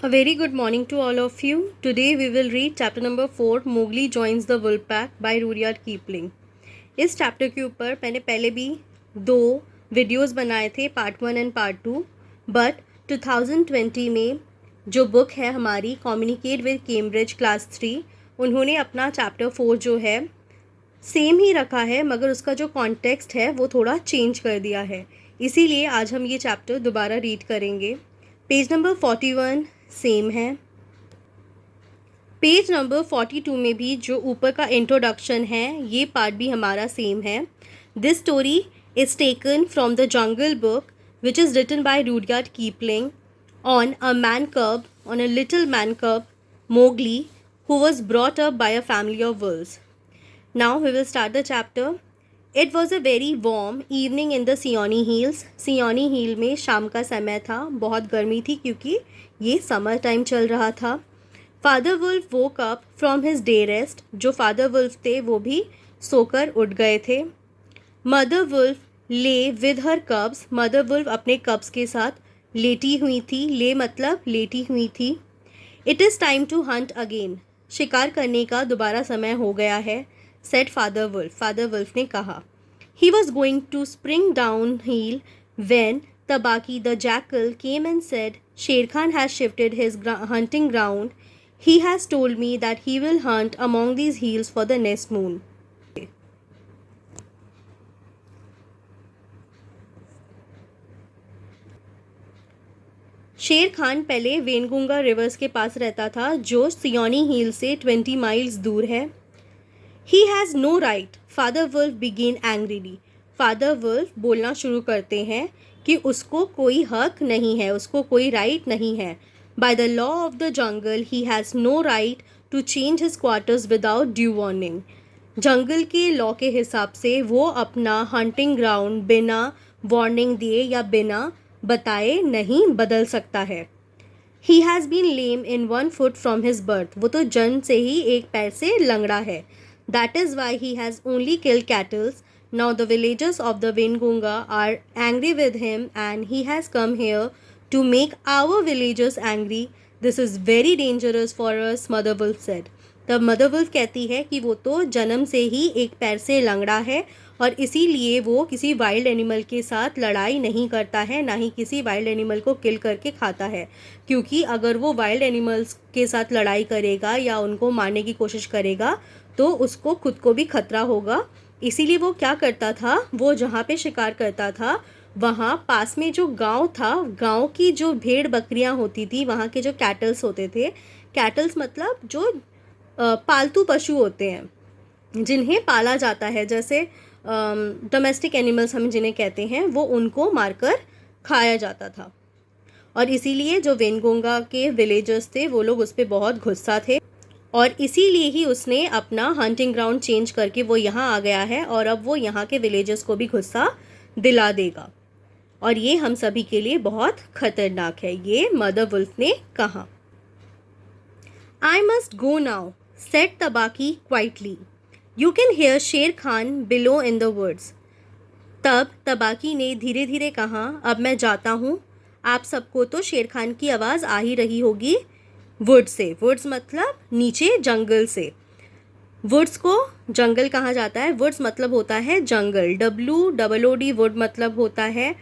A very good morning to all of you. Today we will read chapter number 4 Mowgli joins the wolf pack by Rudyard Kipling. इस chapter के ऊपर मैंने पहले भी 2 videos बनाए थे, पार्ट 1 एंड पार्ट 2, बट 2020 में जो बुक है हमारी कम्युनिकेट विद कैम्ब्रिज क्लास 3, उन्होंने अपना चैप्टर 4 जो है सेम ही रखा है, मगर उसका जो कॉन्टेक्स्ट है वो थोड़ा चेंज कर दिया है. इसीलिए आज हम ये चैप्टर दोबारा रीड करेंगे. पेज नंबर 41 सेम है. पेज नंबर 42 में भी जो ऊपर का इंट्रोडक्शन है ये पार्ट भी हमारा सेम है. This story is taken from the Jungle Book which is written by Rudyard Kipling on a little man cub Mowgli who was brought up by a family of wolves. Now we will start the chapter. It was a very warm evening in the Seeonee Hills. Seeonee Hill में शाम का समय था, बहुत गर्मी थी क्योंकि ये समर टाइम चल रहा था. Father wolf woke up from his day rest. जो फादर वुल्फ थे वो भी सोकर उठ गए थे. Mother wolf lay with her cubs. Mother wolf अपने कब्स के साथ लेटी हुई थी. ले मतलब लेटी हुई थी. It is time to hunt again. शिकार करने का दोबारा समय हो गया है. Said father Wolf. Father Wolf ने कहा. He was going to spring down hill when Tabaqui the jackal came and said शेर Khan has shifted his hunting ground. He has told me that he will hunt among these hills for the next moon. शेर खान पहले वेनगुंगा reverse के पास रहता था जो सियोनी हिल से 20 miles दूर है. He has no right. Father wolf began angrily. Father wolf बोलना शुरू करते हैं कि उसको कोई हक नहीं है, उसको कोई राइट नहीं है. By the law of the jungle, he has no right to change his quarters without due warning. जंगल के लॉ के हिसाब से वो अपना हंटिंग ग्राउंड बिना वार्निंग दिए या बिना बताए नहीं बदल सकता है. He has been lame in one foot from his birth. वो तो जन्म से ही एक पैर से लंगड़ा है. That is why he has only killed cattle. Now the villagers of the Wengunga are angry with him and he has come here to make our villagers angry. This is very dangerous for us, Mother Wolf said. तब mother wolf कहती है कि वो तो जन्म से ही एक पैर से लंगड़ा है और इसीलिए वो किसी वाइल्ड एनिमल के साथ लड़ाई नहीं करता है, ना ही किसी वाइल्ड एनिमल को किल करके खाता है, क्योंकि अगर वो वाइल्ड एनिमल्स के साथ लड़ाई करेगा या उनको मारने की कोशिश करेगा तो उसको खुद को भी खतरा होगा. इसीलिए वो क्या करता था, वो जहाँ पे शिकार करता था वहाँ पास में जो गांव था, गांव की जो भेड़ बकरियाँ होती थी, वहाँ के जो कैटल्स होते थे, कैटल्स मतलब जो पालतू पशु होते हैं जिन्हें पाला जाता है, जैसे डोमेस्टिक एनिमल्स हम जिन्हें कहते हैं, वो उनको मारकर खाया जाता था. और इसीलिए जो वेनगोंगा के विलेजर्स थे वो लोग उस पर बहुत गुस्सा थे और इसीलिए ही उसने अपना हंटिंग ग्राउंड चेंज करके वो यहाँ आ गया है और अब वो यहाँ के विलेजर्स को भी गुस्सा दिला देगा और ये हम सभी के लिए बहुत खतरनाक है. ये मदर वुल्फ ने कहा. I must go now said Tabaqui quietly. You can hear Shere Khan below in the woods. तब तबाकी ने धीरे धीरे कहा, अब मैं जाता हूँ. आप सबको तो शेर खान की आवाज़ आ ही रही होगी वुड से. वुड्स मतलब नीचे जंगल से. वुड्स को जंगल कहा जाता है. वुड्स मतलब होता है जंगल. WOOD वुड मतलब होता है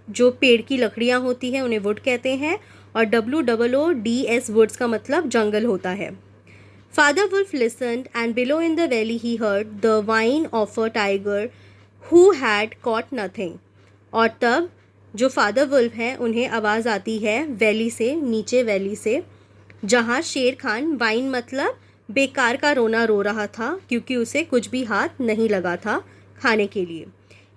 जो पेड़ की लकड़ियाँ होती हैं उन्हें वुड कहते हैं और WOODS वुड्स का मतलब जंगल होता है. Father wolf listened and below in the valley he heard the whine of a tiger who had caught nothing. और तब जो फादर वुल्फ हैं उन्हें आवाज़ आती है वैली से, नीचे वैली से, जहाँ शेर खान, वाइन मतलब बेकार का रोना रो रहा था क्योंकि उसे कुछ भी हाथ नहीं लगा था खाने के लिए.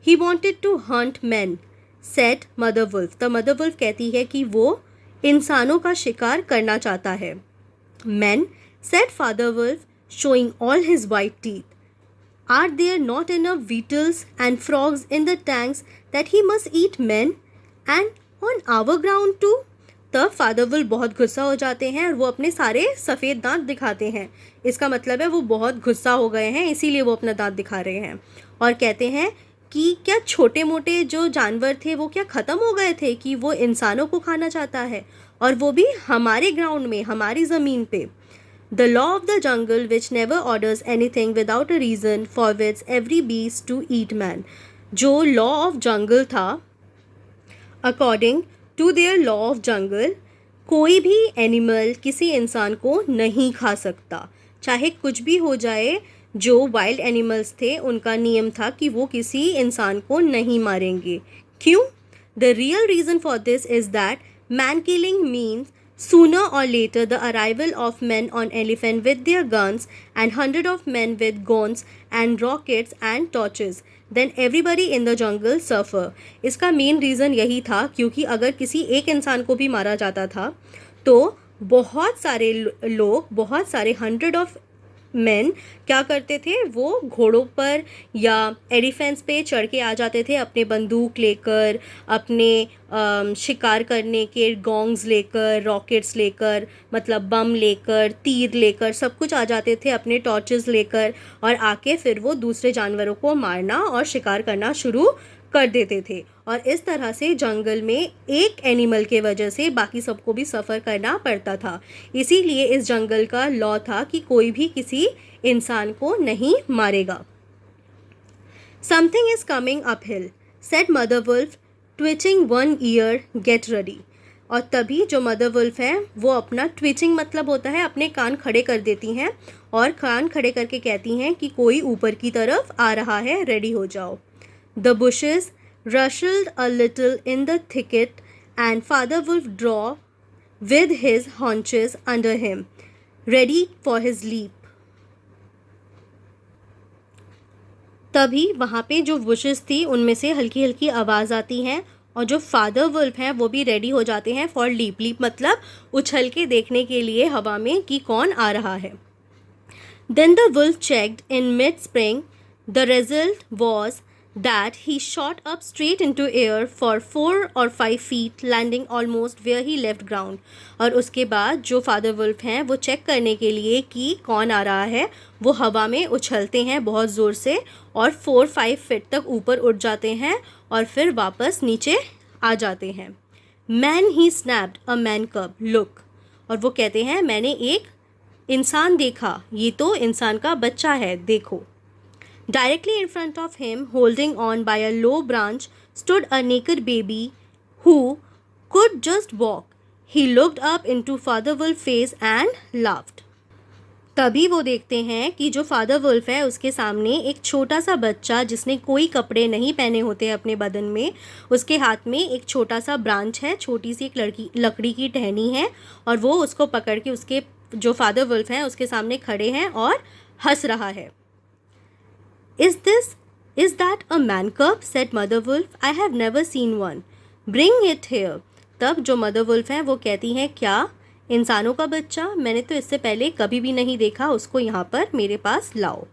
He wanted to hunt man said mother wolf. The mother wolf कहती है कि वो इंसानों का शिकार करना चाहता है. Man said father wolf showing all his white teeth. Are there not enough beetles and frogs in the tanks that he must eat man and on our ground too. तब फादर वुल्फ बहुत गुस्सा हो जाते हैं और वो अपने सारे सफ़ेद दांत दिखाते हैं. इसका मतलब है वो बहुत गुस्सा हो गए हैं, इसीलिए वो अपना दांत दिखा रहे हैं और कहते हैं कि क्या छोटे मोटे जो जानवर थे वो क्या ख़त्म हो गए थे कि वो इंसानों को खाना चाहता है. और वो भी हमारे ग्राउंड में, हमारी ज़मीन पे। The law of the jungle which never orders anything without a reason forbids every beast to eat man. जो लॉ ऑफ जंगल था, according to their law of jungle, कोई भी एनिमल किसी इंसान को नहीं खा सकता, चाहे कुछ भी हो जाए। जो वाइल्ड एनिमल्स थे उनका नियम था कि वो किसी इंसान को नहीं मारेंगे। क्यों? The real reason for this is that man killing means sooner or later the arrival of men on elephant with their guns and hundred of men with guns and rockets and torches, then everybody in the jungle suffer। इसका main reason यही था क्योंकि अगर किसी एक इंसान को भी मारा जाता था तो बहुत सारे लोग, बहुत सारे 100 ऑफ मैन क्या करते थे, वो घोड़ों पर या एलिफेंट्स पे चढ़ के आ जाते थे, अपने बंदूक लेकर, अपने शिकार करने के गोंग्स लेकर, रॉकेट्स लेकर, मतलब बम लेकर, तीर लेकर, सब कुछ आ जाते थे, अपने टॉर्चेस लेकर, और आके फिर वो दूसरे जानवरों को मारना और शिकार करना शुरू कर देते थे। और इस तरह से जंगल में एक एनिमल के वजह से बाकी सबको भी सफ़र करना पड़ता था। इसीलिए इस जंगल का लॉ था कि कोई भी किसी इंसान को नहीं मारेगा। Something is coming uphill said mother wolf twitching one ear get ready. और तभी जो मदर वुल्फ है वो अपना ट्विचिंग मतलब होता है अपने कान खड़े कर देती हैं और कान खड़े करके कहती हैं कि कोई ऊपर की तरफ आ रहा है, रेडी हो जाओ। The bushes rustled a little in the thicket and Father Wolf drew with his haunches under him, ready for his leap। तभी वहाँ पे जो bushes थी उनमें से हल्की हल्की आवाज़ आती हैं और जो फादर वुल्फ हैं वो भी रेडी हो जाते हैं फॉर लीप। लीप मतलब उछल के देखने के लिए हवा में कि कौन आ रहा है। Then the wolf checked in mid-spring. The result was that he shot up straight into air for 4 or 5 feet, landing almost where he left ground। और उसके बाद जो फादर वुल्फ हैं वो चेक करने के लिए कि कौन आ रहा है, वो हवा में उछलते हैं बहुत ज़ोर से और 4-5 फीट तक ऊपर उड़ जाते हैं और फिर वापस नीचे आ जाते हैं। Man he snapped a man कब लुक। और वो कहते हैं मैंने एक इंसान देखा, ये तो इंसान का बच्चा है, देखो। Directly in front of him, holding on by a low branch, stood a naked baby who could just walk. He looked up into Father Wolf's face and laughed। तभी वो देखते हैं कि जो फादर वुल्फ है उसके सामने एक छोटा सा बच्चा जिसने कोई कपड़े नहीं पहने होते अपने बदन में, उसके हाथ में एक छोटा सा ब्रांच है, छोटी सी एक लकड़ी की टहनी है और वो उसको पकड़ के उसके जो फादर वुल्फ हैं उसके सामने खड़े हैं और हंस रहा है। Is that a man cub? said Mother Wolf. I have never seen one. Bring it here। तब जो मदर वुल्फ हैं वो कहती हैं क्या इंसानों का बच्चा? मैंने तो इससे पहले कभी भी नहीं देखा, उसको यहाँ पर मेरे पास लाओ।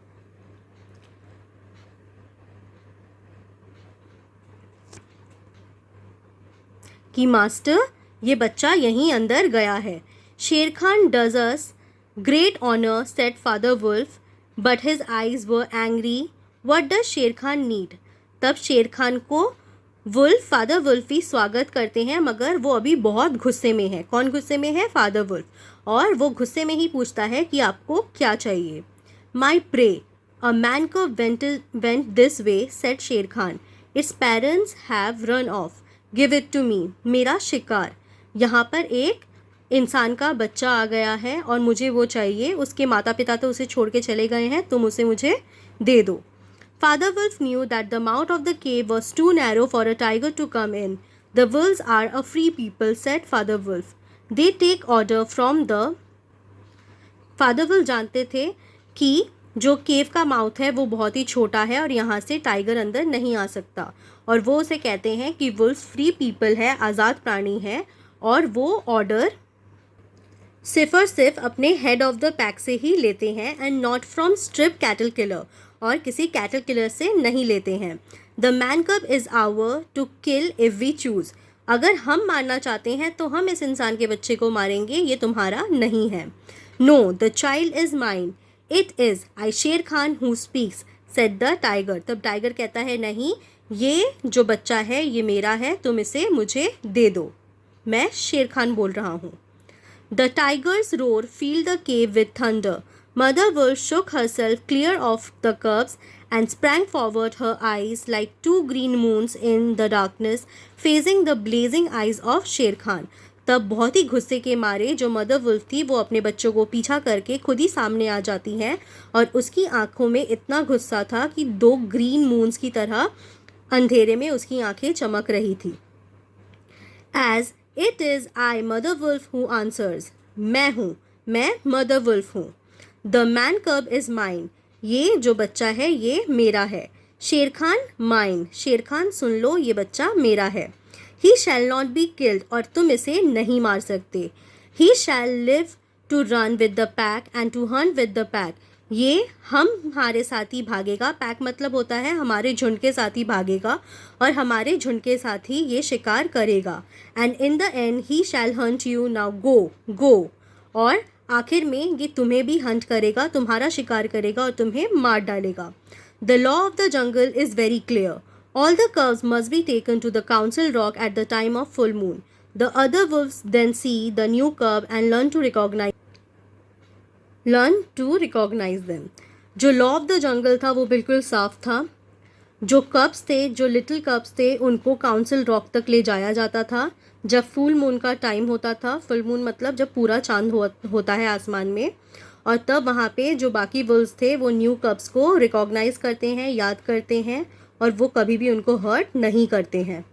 कि मास्टर ये बच्चा यहीं अंदर गया है। शेर Khan does us great honor, said Father Wolf, but his eyes were angry। What does शेर खान need? तब शेर खान को वुल्फ, फादर वुल्फ ही स्वागत करते हैं मगर वो अभी बहुत गुस्से में है। कौन गुस्से में है? Father wolf. और वो गुस्से में ही पूछता है कि आपको क्या चाहिए। My prey a man cub went this way, said शेर Khan. Its parents have run off, give it to me. मेरा शिकार, यहाँ पर एक इंसान का बच्चा आ गया है और मुझे वो चाहिए। उसके माता पिता तो उसे छोड़ के चले गए हैं, तुम उसे मुझे दे दो। Father Wolf knew that the mouth of the cave was too narrow for a tiger to come in. The wolves are a free people, said Father Wolf. They take order from the… Father Wolf जानते थे कि जो केव का mouth है वो बहुत ही छोटा है और यहाँ से टाइगर अंदर नहीं आ सकता, और वो उसे कहते हैं कि वुल्फ फ्री पीपल है, आज़ाद प्राणी है, और वो ऑर्डर सिर्फ और सिर्फ अपने हेड ऑफ द पैक से ही लेते हैं and not from strip cattle killer, और किसी कैटल किलर से नहीं लेते हैं। The man cub is our to kill if we choose. अगर हम मारना चाहते हैं तो हम इस इंसान के बच्चे को मारेंगे, ये तुम्हारा नहीं है। No, the child is mine, it is I Shere Khan who speaks, said the tiger. तब टाइगर कहता है नहीं, ये जो बच्चा है ये मेरा है, तुम इसे मुझे दे दो। मैं शेर खान बोल रहा हूँ। The tigers roar filled the cave with thunder. Mother Wolf shook herself clear of the cubs and sprang forward, her eyes like two green moons in the darkness, facing the blazing eyes of शेर खान। तब बहुत ही गुस्से के मारे जो mother wolf थी वो अपने बच्चों को पीछा करके खुद ही सामने आ जाती हैं और उसकी आंखों में इतना गुस्सा था कि दो ग्रीन मून्स की तरह अंधेरे में उसकी आंखें चमक रही थी। As It is I, Mother Wolf, who answers. मैं Mother Wolf हूँ। The man cub is mine. ये जो बच्चा है ये मेरा है। शेर खान mine. शेर खान सुन लो ये बच्चा मेरा है। He shall not be killed. और तुम इसे नहीं मार सकते। He shall live to run with the pack and to hunt with the pack. ये हमारे साथ ही भागेगा। पैक मतलब होता है हमारे झुंड के साथ ही भागेगा और हमारे झुंड के साथ ही ये शिकार करेगा। And in the end he shall hunt you, now go. और आखिर में ये तुम्हें भी हंट करेगा, तुम्हारा शिकार करेगा और तुम्हें मार डालेगा। The law of the jungle is very clear. All the cubs must be taken to the council rock at the time of full moon. The other wolves then see the new cub and learn to recognise them. जो law of the jungle था वो बिल्कुल साफ था। जो cups थे, जो little cups थे, उनको काउंसिल रॉक तक ले जाया जाता था जब फुल मून का टाइम होता था। फुल मून मतलब जब पूरा चांद होता है आसमान में, और तब वहाँ पे जो बाकी वुल्व्स थे वो न्यू कप्स को रिकॉग्नाइज करते हैं, याद करते हैं और वो कभी भी उनको हर्ट नहीं करते हैं।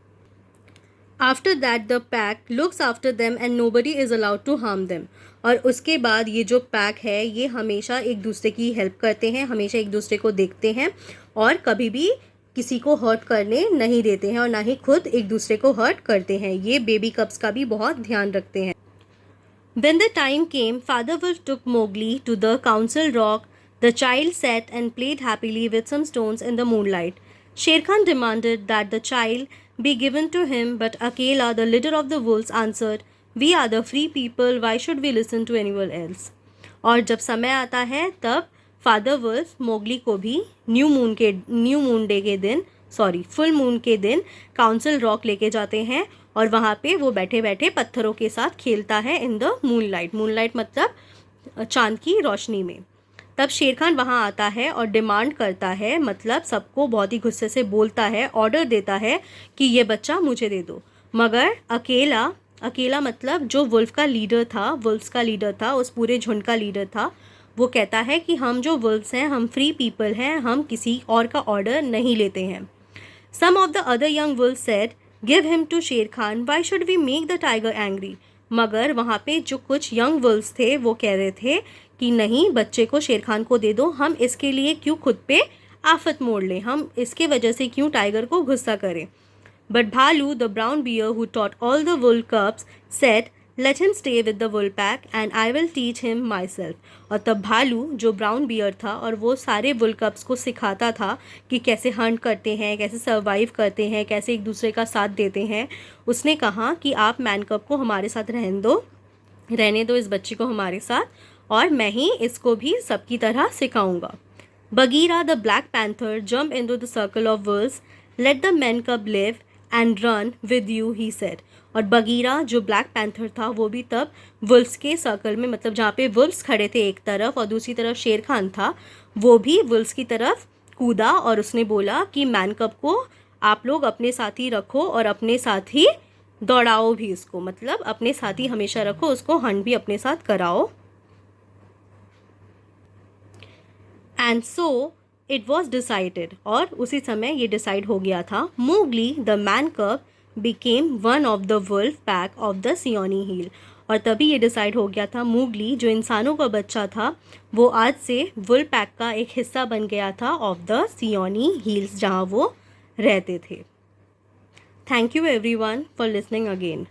After that the pack looks after them and nobody is allowed to harm them. और उसके बाद ये जो पैक है ये हमेशा एक दूसरे की हेल्प करते हैं, हमेशा एक दूसरे को देखते हैं और कभी भी किसी को हर्ट करने नहीं देते हैं और ना ही खुद एक दूसरे को हर्ट करते हैं। ये बेबी कप्स का भी बहुत ध्यान रखते हैं। When the time came, Father Wolf took Mowgli to the council rock. The child sat and played happily with some stones in the moonlight. Sher Khan demanded that the child be given to him, but Akela, the leader of the wolves, answered, "We are the free people. Why should we listen to anyone else?" और जब समय आता है तब father wolf Mowgli को भी full moon के दिन काउंसिल रॉक लेके जाते हैं और वहाँ पे वो बैठे बैठे पत्थरों के साथ खेलता है इन द मूनलाइट मतलब चांद की रोशनी में। तब शेर खान वहाँ आता है और डिमांड करता है, मतलब सबको बहुत ही गुस्से से बोलता है, ऑर्डर देता है कि ये बच्चा मुझे दे दो। मगर अकेला मतलब जो वुल्फ्स का लीडर था, उस पूरे झुंड का लीडर था, वो कहता है कि हम जो वुल्फ्स हैं हम फ्री पीपल हैं, हम किसी और का ऑर्डर नहीं लेते हैं। Some of the other young wolfs said, give him to Shere Khan, why should we make the tiger angry. मगर वहाँ पे जो कुछ यंग वुल्फ्स थे वो कह रहे थे कि नहीं, बच्चे को शेर खान को दे दो, हम इसके लिए क्यों खुद पे आफत मोड़ लें, हम इसके वजह से क्यों टाइगर को गुस्सा करें। But Baloo, the brown bear who taught all the wolf cubs, said, let him stay with the wolf pack and I will teach him myself. और तब भालू जो ब्राउन बियर था और वो सारे वुल कप्स को सिखाता था कि कैसे हंट करते हैं, कैसे सर्वाइव करते हैं, कैसे एक दूसरे का साथ देते हैं, उसने कहा कि आप मैन कप को हमारे साथ रहने दो इस बच्ची को हमारे साथ, और मैं ही इसको भी सबकी तरह सिखाऊंगा। Bagheera, the black panther, jump into the circle of wolves, let the man cub live and run with you, he said. और बगीरा जो ब्लैक पैंथर था वो भी तब वुल्फ्स के सर्कल में, मतलब जहाँ पे वुल्फ्स खड़े थे एक तरफ और दूसरी तरफ शेर खान था, वो भी वुल्फ्स की तरफ कूदा और उसने बोला कि मैन कब को आप लोग अपने साथ ही रखो और अपने साथ ही दौड़ाओ भी उसको, मतलब अपने साथ ही हमेशा रखो, उसको हंट भी अपने साथ कराओ। And so it was decided, और उसी समय ये डिसाइड हो गया था। मोगली द मैन कब became one of the wolf pack of the Seeonee Hill। और तभी ये डिसाइड हो गया था, मोगली जो इंसानों का बच्चा था वो आज से वुल पैक का एक हिस्सा बन गया था ऑफ द सियोनी हिल्स जहाँ वो रहते थे। Thank you everyone for listening again.